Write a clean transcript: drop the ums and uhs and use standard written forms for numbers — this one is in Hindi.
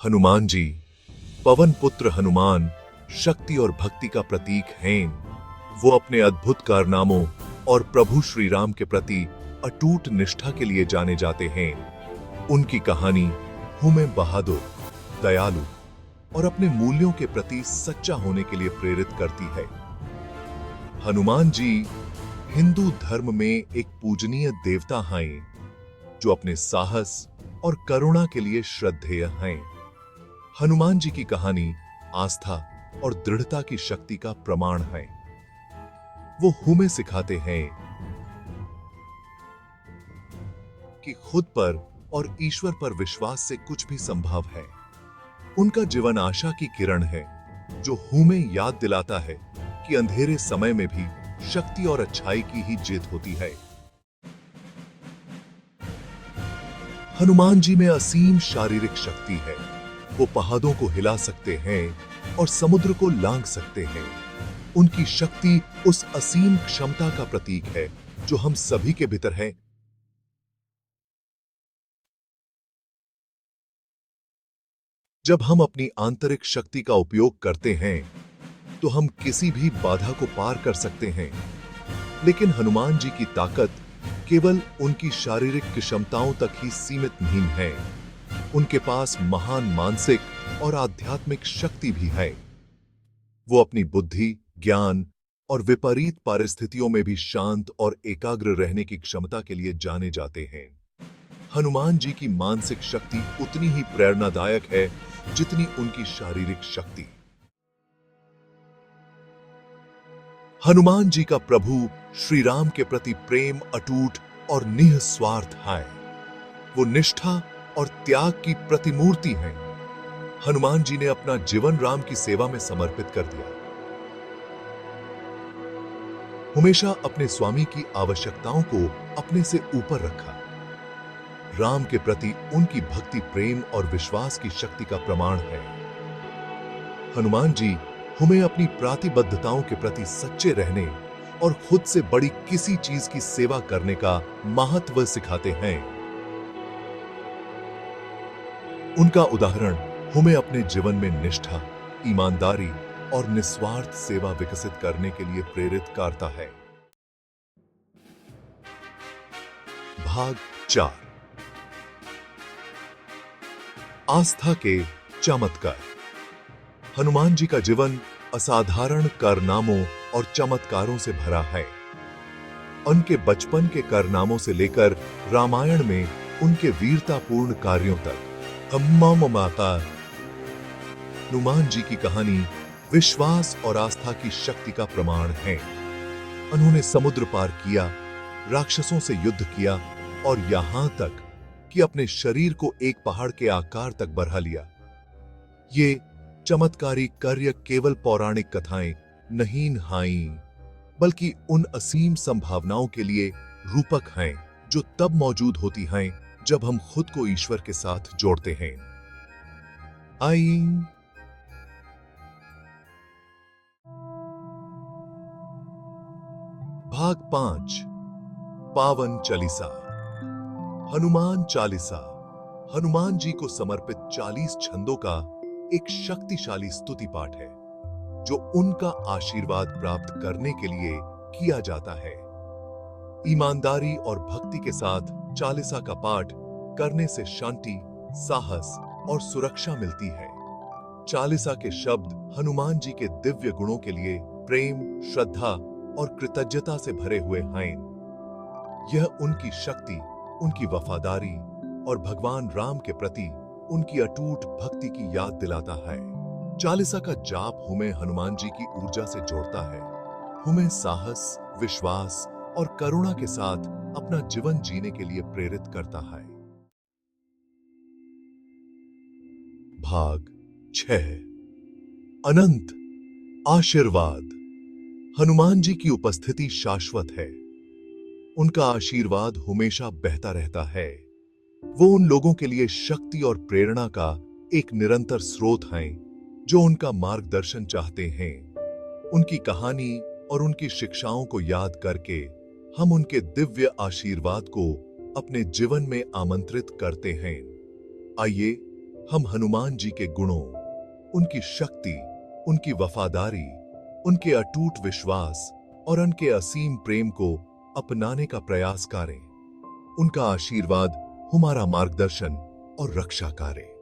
हनुमान जी, पवन पुत्र हनुमान, शक्ति और भक्ति का प्रतीक हैं। वो अपने अद्भुत कारनामों और प्रभु श्री राम के प्रति अटूट निष्ठा के लिए जाने जाते हैं। उनकी कहानी हमें बहादुर, दयालु और अपने मूल्यों के प्रति सच्चा होने के लिए प्रेरित करती है। हनुमान जी हिंदू धर्म में एक पूजनीय देवता हैं, जो अपने साहस और करुणा के लिए श्रद्धेय हैं। हनुमान जी की कहानी आस्था और दृढ़ता की शक्ति का प्रमाण है। वो हमें सिखाते हैं कि खुद पर और ईश्वर पर विश्वास से कुछ भी संभव है। उनका जीवन आशा की किरण है, जो हमें याद दिलाता है कि अंधेरे समय में भी शक्ति और अच्छाई की ही जीत होती है। हनुमान जी में असीम शारीरिक शक्ति है। वो पहाड़ों को हिला सकते हैं और समुद्र को लांघ सकते हैं। उनकी शक्ति उस असीम क्षमता का प्रतीक है जो हम सभी के भीतर है। जब हम अपनी आंतरिक शक्ति का उपयोग करते हैं तो हम किसी भी बाधा को पार कर सकते हैं। लेकिन हनुमान जी की ताकत केवल उनकी शारीरिक क्षमताओं तक ही सीमित नहीं है। उनके पास महान मानसिक और आध्यात्मिक शक्ति भी है। वो अपनी बुद्धि, ज्ञान और विपरीत परिस्थितियों में भी शांत और एकाग्र रहने की क्षमता के लिए जाने जाते हैं। हनुमान जी की मानसिक शक्ति उतनी ही प्रेरणादायक है जितनी उनकी शारीरिक शक्ति। हनुमान जी का प्रभु श्री राम के प्रति प्रेम अटूट और निस्वार्थ है। वो निष्ठा और त्याग की प्रतिमूर्ति हैं। हनुमान जी ने अपना जीवन राम की सेवा में समर्पित कर दिया। हमेशा अपने स्वामी की आवश्यकताओं को अपने से ऊपर रखा। राम के प्रति उनकी भक्ति, प्रेम और विश्वास की शक्ति का प्रमाण है। हनुमान जी हमें अपनी प्रतिबद्धताओं के प्रति सच्चे रहने और खुद से बड़ी किसी चीज की सेवा करने का महत्व सिखाते हैं। उनका उदाहरण हमें अपने जीवन में निष्ठा, ईमानदारी और निस्वार्थ सेवा विकसित करने के लिए प्रेरित करता है। भाग 4, आस्था के चमत्कार। हनुमान जी का जीवन असाधारण कारनामों और चमत्कारों से भरा है। उनके बचपन के कारनामों से लेकर रामायण में उनके वीरतापूर्ण कार्यों तक, माता हनुमान जी की कहानी विश्वास और आस्था की शक्ति का प्रमाण है। उन्होंने समुद्र पार किया, राक्षसों से युद्ध किया और यहां तक कि अपने शरीर को एक पहाड़ के आकार तक बढ़ा लिया। ये चमत्कारी कार्य केवल पौराणिक कथाएं नहीं हैं, बल्कि उन असीम संभावनाओं के लिए रूपक हैं जो तब मौजूद होती हैं जब हम खुद को ईश्वर के साथ जोड़ते हैं। आइए भाग 5, पावन चालीसा। हनुमान चालीसा हनुमान जी को समर्पित 40 छंदों का एक शक्तिशाली स्तुति पाठ है, जो उनका आशीर्वाद प्राप्त करने के लिए किया जाता है। ईमानदारी और भक्ति के साथ चालीसा का पाठ करने से शांति, साहस और सुरक्षा मिलती है। चालीसा के शब्द हनुमान जी के दिव्य गुणों के लिए प्रेम, श्रद्धा और कृतज्ञता से भरे हुए हैं। यह उनकी शक्ति, उनकी वफादारी और भगवान राम के प्रति उनकी अटूट भक्ति की याद दिलाता है। चालीसा का जाप हमें हनुमान जी की ऊर्जा से जोड़ता है, हमें साहस, विश्वास और करुणा के साथ अपना जीवन जीने के लिए प्रेरित करता है। भाग 6, अनंत आशीर्वाद। हनुमान जी की उपस्थिति शाश्वत है। उनका आशीर्वाद हमेशा बहता रहता है। वो उन लोगों के लिए शक्ति और प्रेरणा का एक निरंतर स्रोत हैं जो उनका मार्गदर्शन चाहते हैं। उनकी कहानी और उनकी शिक्षाओं को याद करके हम उनके दिव्य आशीर्वाद को अपने जीवन में आमंत्रित करते हैं। आइए हम हनुमान जी के गुणों, उनकी शक्ति, उनकी वफादारी, उनके अटूट विश्वास और उनके असीम प्रेम को अपनाने का प्रयास करें। उनका आशीर्वाद हमारा मार्गदर्शन और रक्षा करे।